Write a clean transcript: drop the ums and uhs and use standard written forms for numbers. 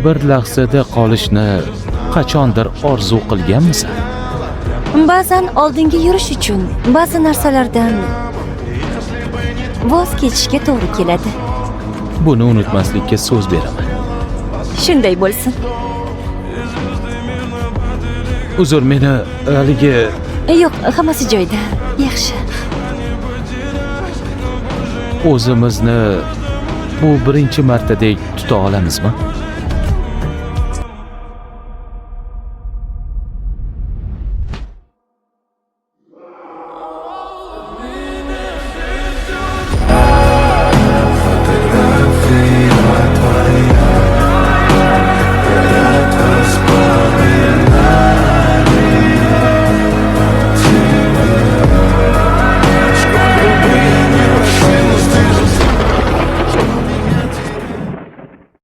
bir lahzada qolishni qachondir orzu qilganmisan? Ba'zan oldinga yurish uchun ba'zi narsalardan voz kechishga to'g'ri keladi. Buni unutmaslikka so'z beraman. Shunday bo'lsin. Uzr, meni haligi Yo'q, hammasi joyida. Yaxshi. o'zimizni bu birinchi martadek tuta olamizmi?